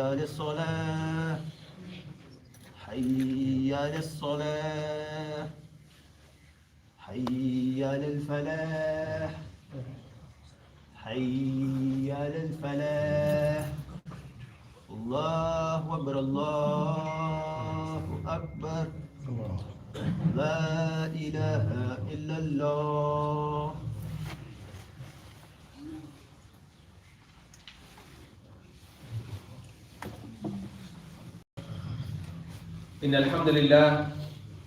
على الصلاة حي على الصلاة حي على الفلاح حي على الفلاح الله أكبر الله أكبر لا إله إلا الله. إن الحمد لله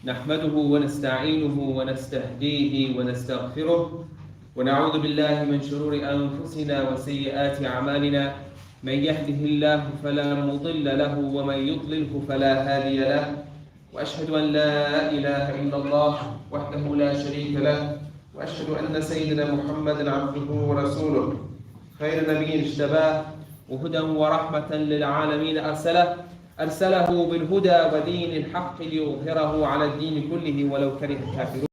نحمده ونستعينه ونستهديه ونستغفره ونعوذ بالله من شرور أنفسنا وسيئات أعمالنا من يهده الله فلا مضل له ومن يضلله فلا هادي له وأشهد أن لا إله إلا الله وحده لا شريك له وأشهد أن سيدنا محمدا عبده ورسوله خير نبي اجتباه وهدى ورحمة للعالمين أرسله بالهدى ودين الحق ليظهره على الدين كله ولو كره الكافرون.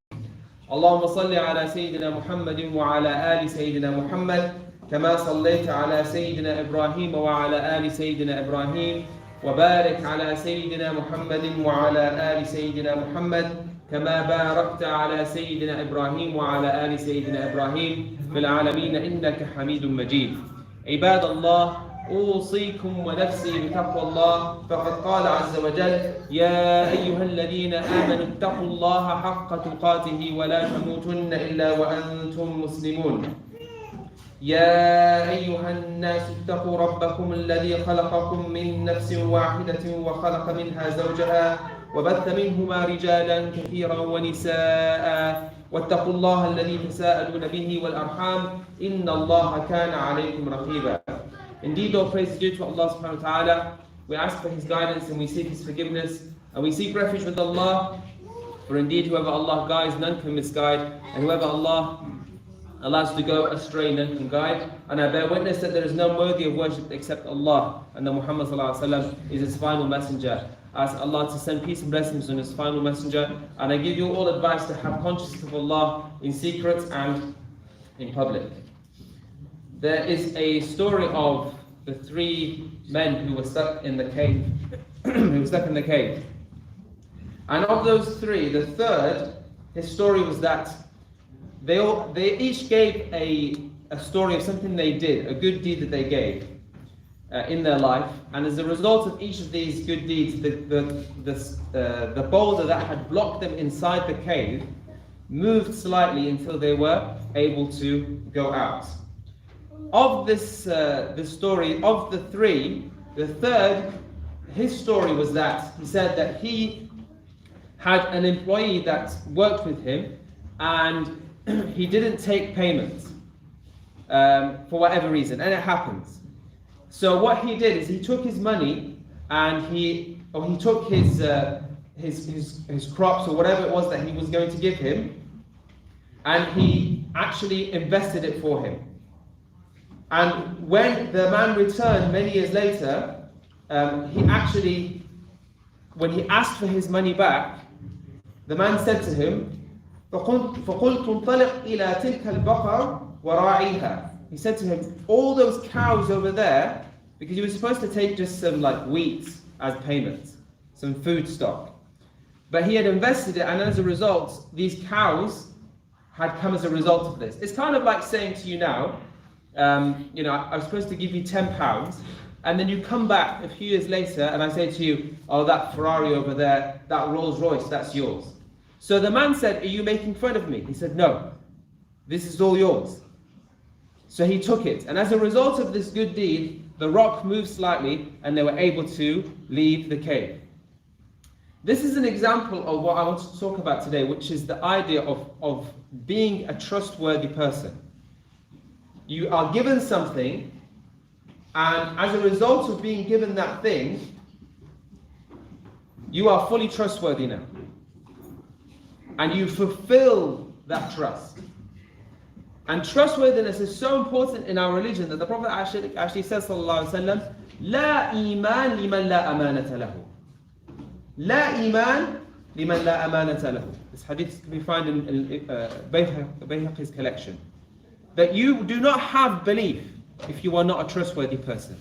اللهم صل على سيدنا محمد وعلى آل سيدنا محمد كما صليت على سيدنا إبراهيم وعلى آل سيدنا إبراهيم وبارك على سيدنا محمد وعلى آل سيدنا محمد كما باركت على سيدنا إبراهيم وعلى آل سيدنا إبراهيم في العالمين إنك حميد مجيد. عباد الله، أوصيكم ونفسي بتقوى الله، فقد قال عز وجل: يا أيها الذين آمنوا اتقوا الله حق تقاته ولا تموتن إلا وأنتم مسلمون. يا أيها الناس اتقوا ربكم الذي خلقكم من نفس واحدة وخلق منها زوجها وبث منهما رجالا كثيرا ونساء واتقوا الله الذي تساءلون به والأرحام إن الله كان عليكم رقيبا. Indeed, all praise is due to Allah subhanahu wa ta'ala. We ask for His guidance and we seek His forgiveness. And we seek refuge with Allah. For indeed, whoever Allah guides, none can misguide. And whoever Allah allows to go astray, none can guide. And I bear witness that there is none worthy of worship except Allah. And that Muhammad sallallahu alaihi wasallam is His final messenger. I ask Allah to send peace and blessings on His final messenger. And I give you all advice to have consciousness of Allah in secret and in public. There is a story of the three men who were stuck in the cave. And of those three, the third, his story was that they each gave a story of something they did, a good deed that they gave in their life. And as a result of each of these good deeds, the boulder that had blocked them inside the cave moved slightly until they were able to go out. Of this story, of the three, the third, his story was that he said that he had an employee that worked with him and he didn't take payment for whatever reason, and it happens. So what he did is he took his money and he took his crops or whatever it was that he was going to give him, and he actually invested it for him. And when the man returned many years later, when he asked for his money back, the man said to him, فَقُلْتُ انطَلِقْ إِلَى تِلْكَ الْبَقَرِ وَرَاعِيهَا. He said to him, all those cows over there, because he was supposed to take just some like wheat as payment, some food stock. But he had invested it, and as a result, these cows had come as a result of this. It's kind of like saying to you now, I was supposed to give you £10, and then you come back a few years later and I say to you, oh, that Ferrari over there, that Rolls Royce, that's yours. So the man said, are you making fun of me? He said, no, this is all yours. So he took it, and as a result of this good deed, the rock moved slightly and they were able to leave the cave. This is an example of what I want to talk about today, which is the idea of being a trustworthy person. You are given something, and as a result of being given that thing, you are fully trustworthy now. And you fulfill that trust. And trustworthiness is so important in our religion that the Prophet actually says, sallallahu alaihi wasallam, "La iman liman la amanata lahu." La iman liman la amanata lahu. This hadith can be found in Bayhaqi's collection. That you do not have belief if you are not a trustworthy person.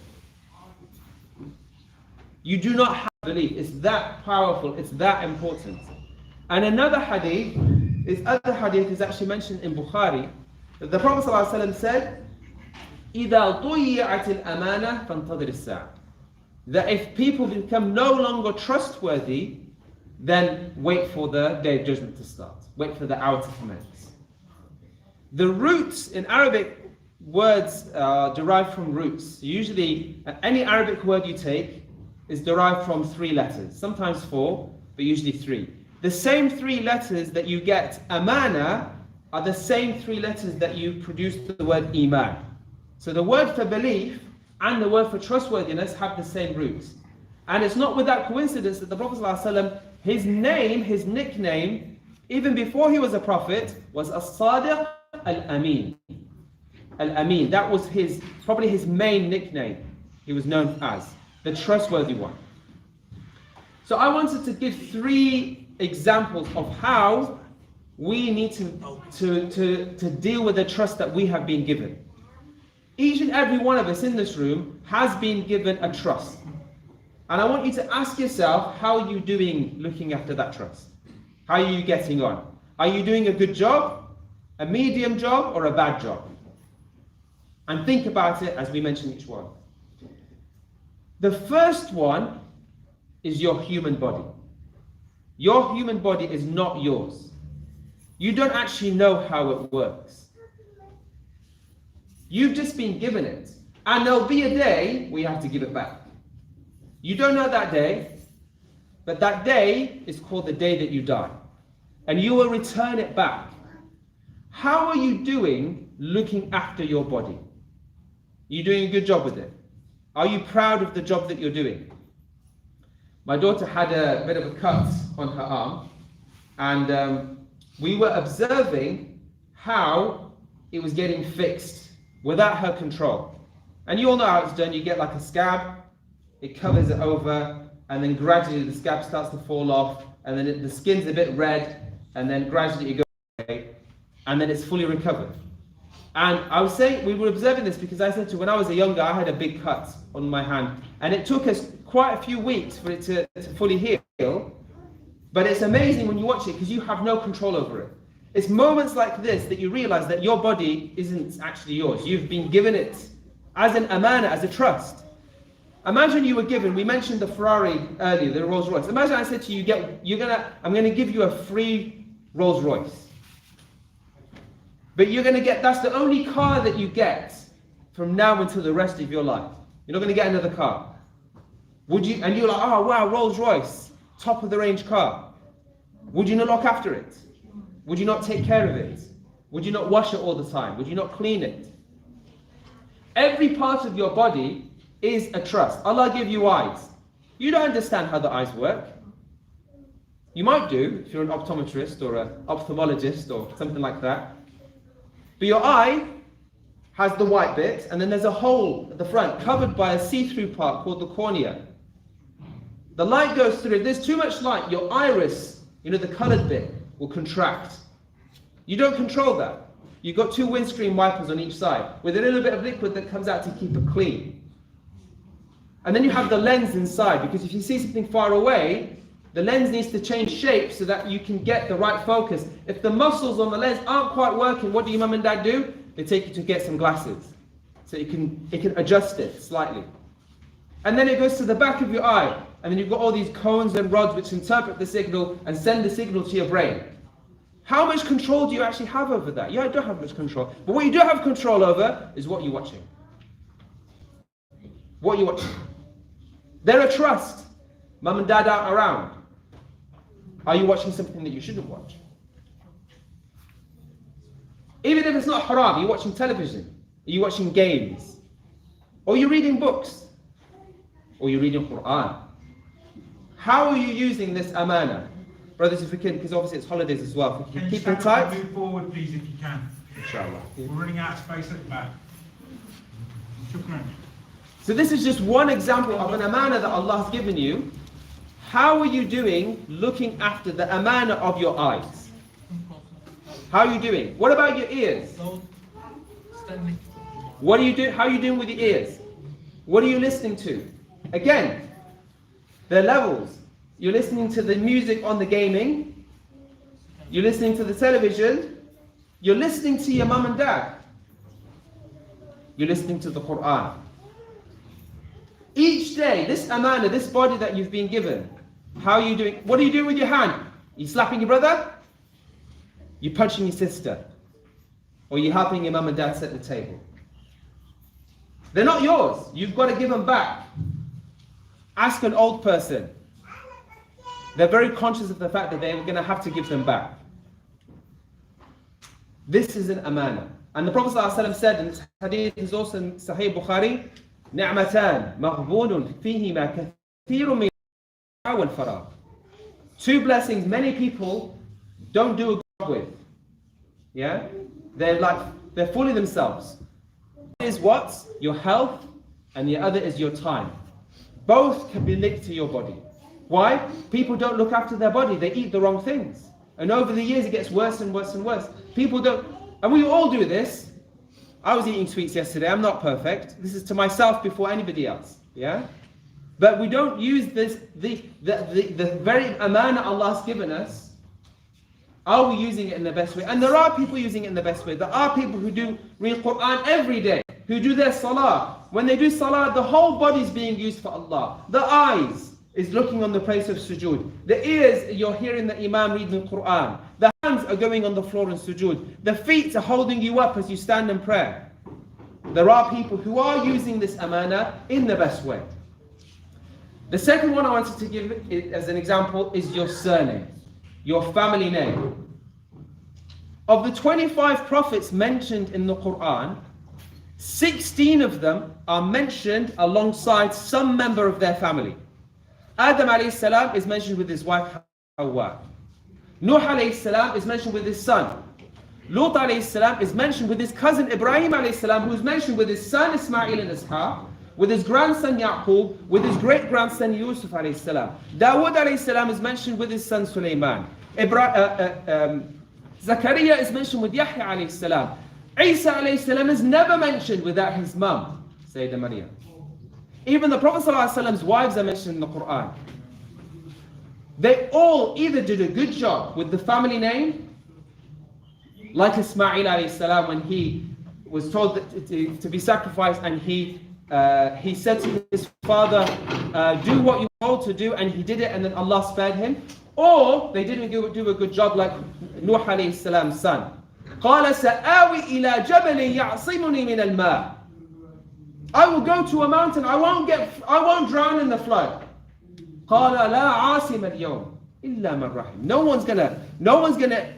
You do not have belief. It's that powerful. It's that important. And another hadith is actually mentioned in Bukhari. The Prophet ﷺ said, إِذَا ضُيِّعَتِ الْأَمَانَةِ فَانْتَظِرِ السَّاعَةِ. That if people become no longer trustworthy, then wait for the day of judgment to start. Wait for the hour to commence. The roots in Arabic words are derived from roots. Usually, any Arabic word you take is derived from 3 letters, sometimes 4, but usually 3. The same 3 letters that you get amana are the same 3 letters that you produce the word iman. So the word for belief and the word for trustworthiness have the same roots. And it's not without coincidence that the Prophet ﷺ, his name, his nickname, even before he was a prophet, was As-Sadiq Al-Amin. Al-Amin, that was probably his main nickname. He was known as the trustworthy one. So I wanted to give 3 examples of how we need to deal with the trust that we have been given. Each and every one of us in this room has been given a trust. And I want you to ask yourself, how are you doing looking after that trust? How are you getting on? Are you doing a good job, a medium job, or a bad job? And think about it as we mention each one. The first one is your human body. Your human body is not yours. You don't actually know how it works. You've just been given it. And there'll be a day where you have to give it back. You don't know that day, but that day is called the day that you die. And you will return it back. How are you doing looking after your body? Are you doing a good job with it? Are you proud of the job that you're doing? My daughter had a bit of a cut on her arm, and we were observing how it was getting fixed without her control. And you all know how it's done. You get like a scab, it covers it over, and then gradually the scab starts to fall off, and then the skin's a bit red, and then gradually it goes away, and then it's fully recovered. And I was saying, we were observing this because I said to you, when I was a young guy, I had a big cut on my hand, and it took us quite a few weeks for it to fully heal. But it's amazing when you watch it because you have no control over it. It's moments like this that you realize that your body isn't actually yours. You've been given it as an amana, as a trust. Imagine you were given, we mentioned the Ferrari earlier, the Rolls Royce. Imagine I said to you, I'm going to give you a free Rolls Royce. But you're going to get, that's the only car that you get from now until the rest of your life. You're not going to get another car. Would you? And you're like, oh wow, Rolls Royce, top of the range car. Would you not look after it? Would you not take care of it? Would you not wash it all the time? Would you not clean it? Every part of your body is a trust. Allah gave you eyes. You don't understand how the eyes work. You might do if you're an optometrist or an ophthalmologist or something like that. But your eye has the white bit, and then there's a hole at the front covered by a see-through part called the cornea. The light goes through. If there's too much light, your iris, the colored bit, will contract. You don't control that. You've got 2 windscreen wipers on each side with a little bit of liquid that comes out to keep it clean. And then you have the lens inside, because if you see something far away, the lens needs to change shape so that you can get the right focus. If the muscles on the lens aren't quite working, what do your mum and dad do? They take you to get some glasses so it can adjust it slightly. And then it goes to the back of your eye, and then you've got all these cones and rods which interpret the signal and send the signal to your brain. How much control do you actually have over that? Yeah, I don't have much control. But what you do have control over is what you're watching. What you're watching. They're a trust. Mum and dad aren't around. Are you watching something that you shouldn't watch? Even if it's not haram, are you watching television? Are you watching games? Or are you reading books? Or are you reading Quran? How are you using this amana? Brothers, if we can, because obviously it's holidays as well. If we can keep them tight. Move forward, please, if you can. Inshallah. We're running out of space at the back. Shukran. So this is just one example of an amana that Allah has given you. How are you doing looking after the amana of your eyes? How are you doing? What about your ears? What are you doing? How are you doing with your ears? What are you listening to? Again, They're levels. You're listening to the music on the gaming. You're listening to the television. You're listening to your mum and dad. You're listening to the Quran. Each day, this amana, this body that you've been given, how are you doing? What are you doing with your hand? You slapping your brother? You're punching your sister? Or you're helping your mum and dad set the table? They're not yours. You've got to give them back. Ask an old person. They're very conscious of the fact that they're going to have to give them back. This is an amana. And the Prophet ﷺ said, and this hadith is also in Sahih Bukhari, نعمتان مغبون فيهما كثير من والفراغ. Two blessings many people don't do a good job with. Yeah? They're fooling themselves. One is what? Your health, and the other is your time. Both can be linked to your body. Why? People don't look after their body. They eat the wrong things. And over the years it gets worse and worse and worse. People don't, and we all do this. I was eating sweets yesterday. I'm not perfect. This is to myself before anybody else. Yeah? But we don't use this, the very amana Allah's given us. Are we using it in the best way? And there are people using it in the best way. There are people who do read Quran every day, who do their salah. When they do salah, the whole body is being used for Allah. The eyes is looking on the place of sujood. The ears, you're hearing the Imam reading the Quran. The hands are going on the floor in sujood. The feet are holding you up as you stand in prayer. There are people who are using this amana in the best way. The second one I wanted to give as an example is your surname, your family name. Of the 25 prophets mentioned in the Quran, 16 of them are mentioned alongside some member of their family. Adam alayhi salam is mentioned with his wife Hawa. Nuh alayhi salam is mentioned with his son. Lut alayhi salam is mentioned with his cousin Ibrahim alayhi salam, who is mentioned with his son Ismail and Ishaq, with his grandson Yaqub, with his great-grandson Yusuf alayhi salam. Dawood alayhi salam is mentioned with his son Sulaiman. Zakaria is mentioned with Yahya alayhi salam. Isa alayhi salam is never mentioned without his mum, Sayyidah Maryam. Even the Prophet ﷺ's wives are mentioned in the Quran. They all either did a good job with the family name, like Ismail alayhi salam when he was told that to be sacrificed, and he said to his father, do what you're told to do, and he did it, and then Allah spared him. Or they didn't do a good job like Nuh alayhi salam's son. قال سآوي إلى جبل يعصمني من الماء. I will go to a mountain. I won't drown in the flood. قال لا عاصم اليوم إلا من رحم. No one's gonna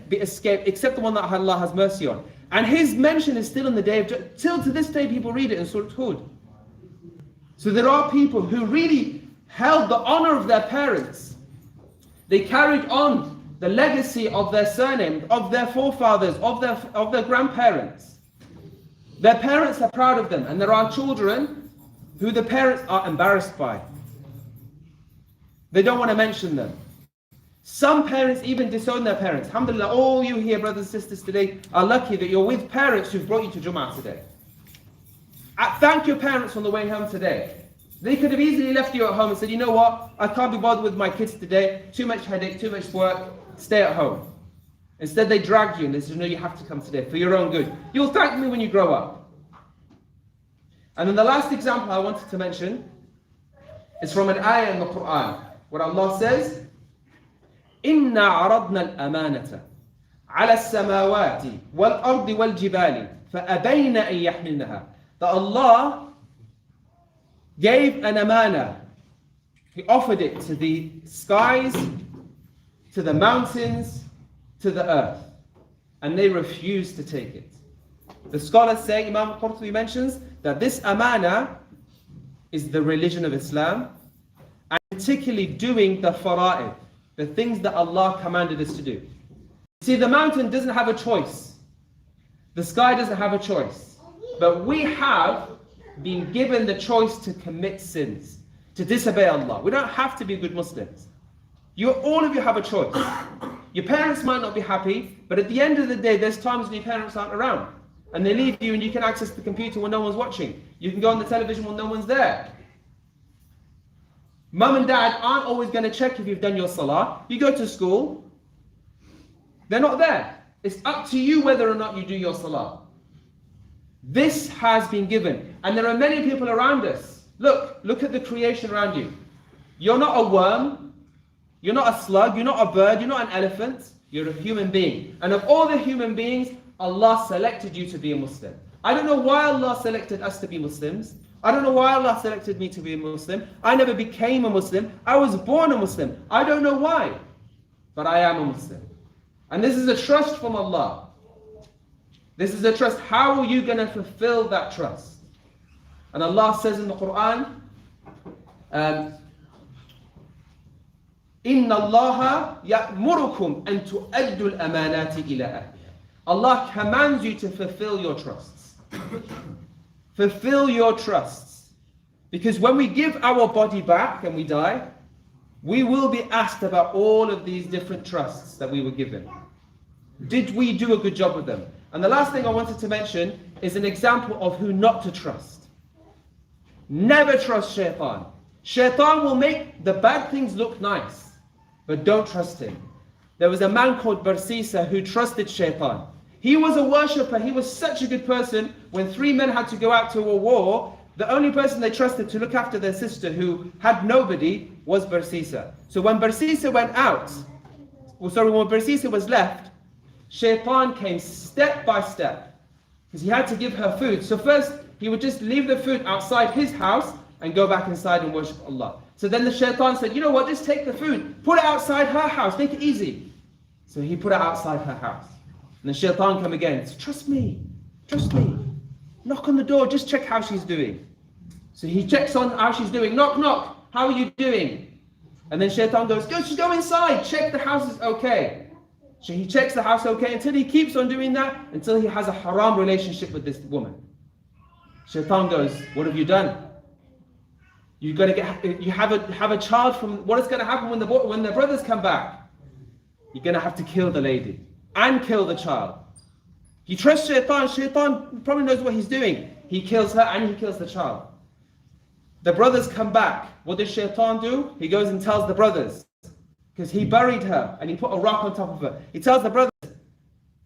be escaped except the one that Allah has mercy on. And his mention is still in the day of till to this day people read it in Surah Hud. So there are people who really held the honor of their parents. They carried on the legacy of their surname, of their forefathers, of their grandparents. Their parents are proud of them, and there are children who the parents are embarrassed by. They don't want to mention them. Some parents even disown their parents. Alhamdulillah, all you here, brothers and sisters, today are lucky that you're with parents who've brought you to Jum'ah today. Thank your parents on the way home today. They could have easily left you at home and said, you know what, I can't be bothered with my kids today, too much headache, too much work, stay at home. Instead they dragged you and they said, no, you have to come today for your own good. You'll thank me when you grow up. And then the last example I wanted to mention is from an ayah in the Quran, where Allah says, إِنَّا عَرَضْنَا الْأَمَانَةَ عَلَى السَّمَاوَاتِ وَالْأَرْضِ وَالْجِبَالِ فَأَبَيْنَ أَن يَحْمِلْنَهَا. That Allah gave an amana. He offered it to the skies, to the mountains, to the earth, and they refused to take it. The scholars say, Imam Qurtubi mentions, that this amana is the religion of Islam, and particularly doing the fara'id, the things that Allah commanded us to do. See, the mountain doesn't have a choice. The sky doesn't have a choice. But we have been given the choice to commit sins, to disobey Allah. We don't have to be good Muslims. All of you have a choice. Your parents might not be happy, but at the end of the day, there's times when your parents aren't around. And they leave you and you can access the computer when no one's watching. You can go on the television when no one's there. Mum and dad aren't always going to check if you've done your salah. You go to school, they're not there. It's up to you whether or not you do your salah. This has been given. And there are many people around us. Look at the creation around you. You're not a worm. You're not a slug. You're not a bird. You're not an elephant. You're a human being. And of all the human beings, Allah selected you to be a Muslim. I don't know why Allah selected us to be Muslims. I don't know why Allah selected me to be a Muslim. I never became a Muslim. I was born a Muslim. I don't know why. But I am a Muslim. And this is a trust from Allah. This is a trust. How are you going to fulfill that trust? And Allah says in the Quran, إِنَّ اللَّهَ يَأْمُرُكُمْ أَن تُؤَدُّوا الْأَمَانَاتِ إِلَىٰ أَهْلِهَا. Allah commands you to fulfill your trusts. Fulfill your trusts. Because when we give our body back and we die, we will be asked about all of these different trusts that we were given. Did we do a good job with them? And the last thing I wanted to mention is an example of who not to trust. Never trust shaitan. Shaitan will make the bad things look nice, but don't trust him. There was a man called Barsisa who trusted shaitan. He was a worshipper. He was such a good person. When 3 men had to go out to a war, the only person they trusted to look after their sister who had nobody was Barsisa. So when Barsisa went out, when Barsisa was left, shaitan came step by step because he had to give her food. So first he would just leave the food outside his house and go back inside and worship Allah. So then the shaitan said, you know what, just take the food, put it outside her house, make it easy. So he put it outside her house. And the shaitan come again, trust me, knock on the door, just check how she's doing. So he checks on how she's doing, knock, knock, how are you doing? And then shaitan goes, go inside, check the house is okay. So he checks the house okay until he keeps on doing that, until he has a haram relationship with this woman. Shaitan goes, what have you done? You have a child from, what is going to happen when the brothers come back? You're going to have to kill the lady and kill the child. You trust shaitan, shaitan probably knows what he's doing. He kills her and he kills the child. The brothers come back. What does shaitan do? He goes and tells the brothers, because he buried her and he put a rock on top of her. He tells the brothers,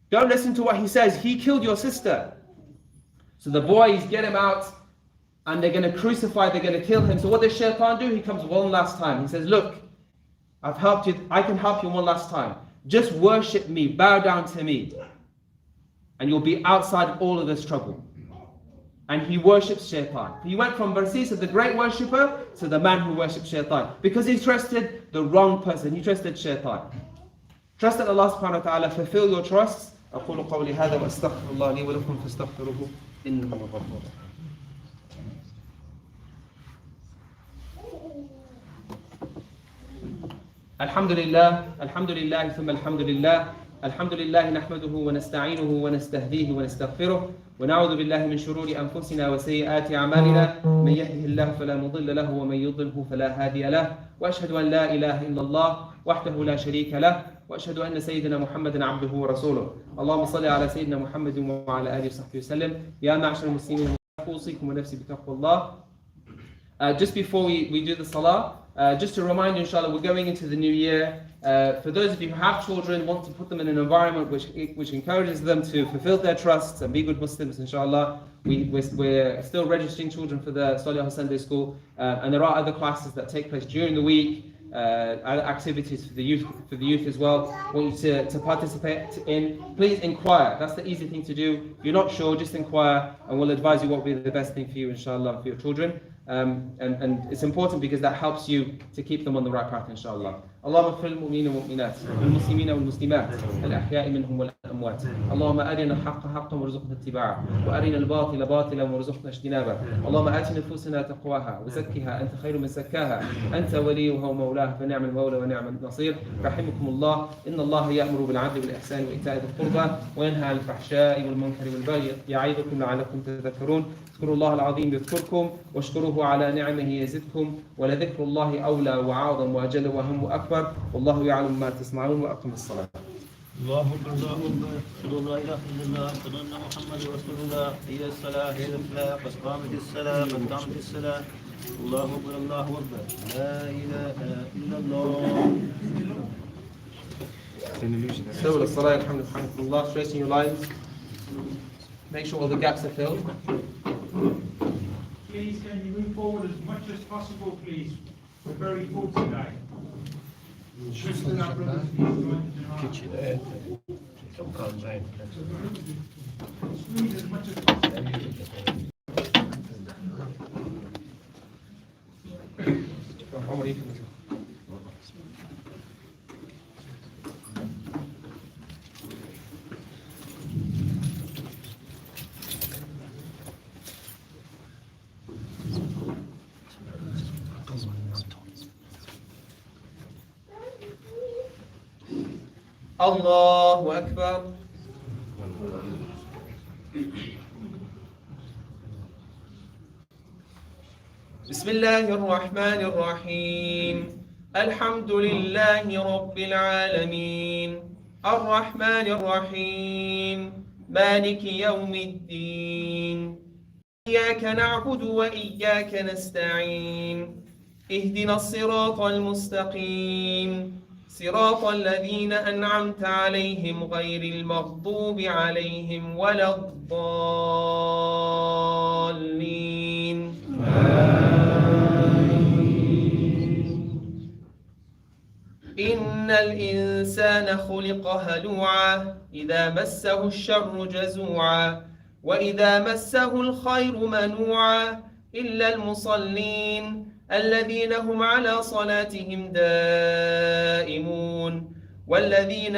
don't listen to what he says. He killed your sister. So the boys get him out and they're going to crucify, they're going to kill him. So what does shaitan do? He comes one last time. He says, look, I've helped you. I can help you one last time. Just worship me, bow down to me, and you'll be outside all of this trouble. And he worships shaitan. He went from Barsisa, the great worshipper, to the man who worships shaitan, because he trusted the wrong person. He trusted shaitan. Trust that Allah subhanahu wa ta'ala fulfill your trusts. أقول قولي هذا وأستغفر الله لي ولكم فاستغفروه إنه هو الغفور. الحمد لله ثم الحمد لله نحمده ونستعينه ونستهديه ونستغفره ونعوذ بالله من شرور أنفسنا وسيئات أعمالنا من يهده الله فلا مضل له ومن يضلله فلا هادي له وأشهد أن لا إله إلا الله وحده لا شريك له وأشهد أن سيدنا محمدا عبده ورسوله اللهم صل على سيدنا محمد وعلى آله وصحبه وسلم يا معشر المسلمين أوصيكم ونفسي بتقوى الله. Just before we do the salah, just to remind you, inshallah, we're going into the new year. For those of you who have children, want to put them in an environment which encourages them to fulfill their trusts and be good Muslims, inshallah. We're still registering children for the Salih Sunday School, and there are other classes that take place during the week, other activities for the youth as well. Want you to participate in. Please inquire. That's the easy thing to do. If you're not sure, just inquire, and we'll advise you what will be the best thing for you, inshallah, for your children. And it's important because that helps you to keep them on the right path, inshallah. اللهم اغفر للمؤمنين والمؤمنات والمسلمين والمسلمات الأحياء منهم والأموات اللهم أرنا الحق حقا وارزقنا اتباعه وأرنا الباطل باطلا وارزقنا اجتنابه اللهم آت نفوسنا تقواها وزكها أنت خير من زكاها أنت وليها ومولاها فنعم المولى ونعم النصير رحمكم الله إن الله يأمر بالعدل والإحسان وإيتاء ذي القربى وينهى عن الفحشاء والمنكر والبغي يعظكم لعلكم تذكرون اذكروا الله العظيم يذكركم واشكروه على نعمه يزدكم ولذكر الله أولى وأعظم وأجل وأهم وأكبر والله يعلم ما تصنعون وأقم الصلاة. الله أكبر الله أكبر أشهد أن لا إله إلا الله أشهد أن محمدا رسول الله حي الصلاة حي الفلاح قد قامت الصلاة قد قامت الصلاة الله أكبر الله أكبر لا إله إلا الله. استووا للصلاة يرحمكم الله. Straighten your lines. Make sure all the gaps are filled. Please, can you move forward as much as possible, please? We're very full today. Strengthen our brothers and sisters in our Squeeze as much as possible. Allahu Akbar. بسم الله الرحمن الرحيم. الحمد لله رب العالمين الرحمن الرحيم مالك يوم الدين إياك نعبد وإياك نستعين اهدنا الصراط المستقيم صراط الذين أنعمت عليهم غير المغضوب عليهم ولا الضالين. إن الإنسان خلق هلوعا إذا مسه الشر جزوعا وإذا مسه الخير منوعا إلا المصلين الذين هم على صلاتهم دائمون والذين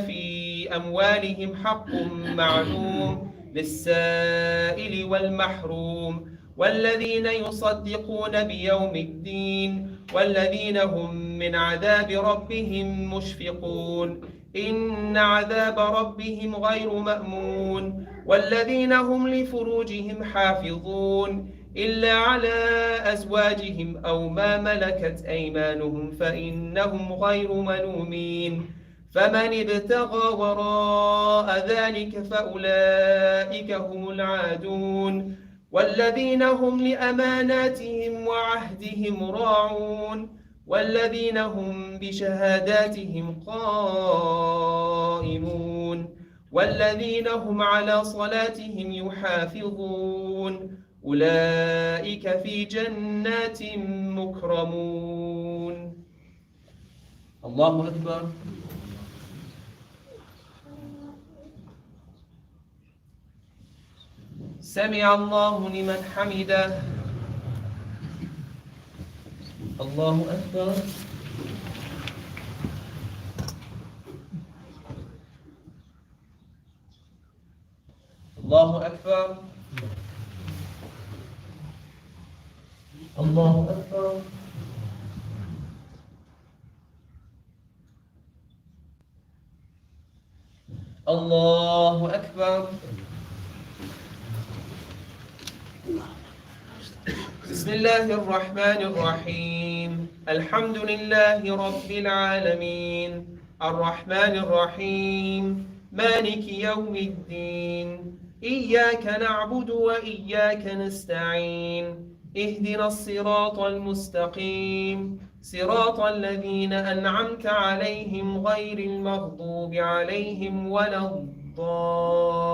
في أموالهم حق معلوم للسائل والمحروم والذين يصدقون بيوم الدين والذين هم من عذاب ربهم مشفقون إن عذاب ربهم غير مأمون والذين هم لفروجهم حافظون إلا على أزواجهم أو ما ملكت أيمانهم فإنهم غير ملومين فمن ابتغى وراء ذلك فأولئك هم العادون والذين هم لأماناتهم وعهدهم راعون والذين هم بشهاداتهم قائمون والذين هم على صلاتهم يحافظون أولئك في جنات مكرمون. الله أكبر. سمع الله لمن حمده. الله أكبر. الله أكبر. الله أكبر. الله أكبر. بسم الله الرحمن الرحيم. الحمد لله رب العالمين الرحمن الرحيم مالك يوم الدين إياك نعبد وإياك نستعين اهدنا الصراط المستقيم صراط الذين أنعمت عليهم غير المغضوب عليهم ولا الضالين.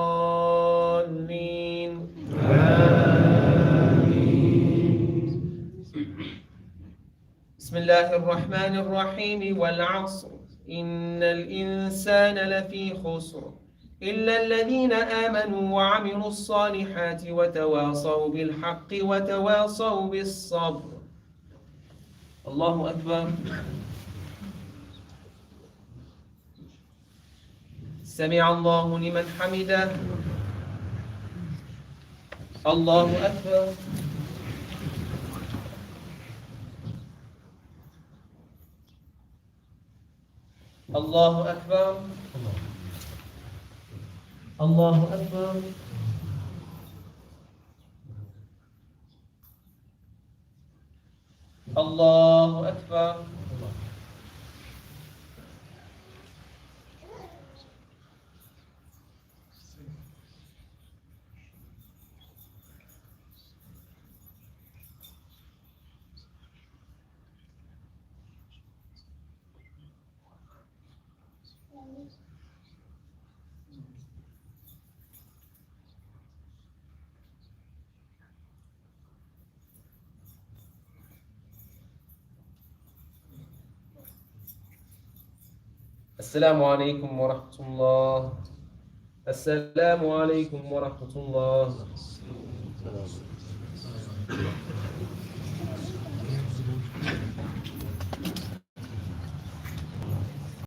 بسم الله الرحمن الرحيم والعصر إن الإنسان لفي خسر إلا الذين آمنوا وعملوا الصالحات وتواصوا بالحق وتواصوا بالصبر. الله أكبر. سمع الله لمن حمده. الله أكبر. الله أكبر. الله أكبر. الله أكبر. السلام عليكم ورحمة الله. السلام عليكم ورحمة الله.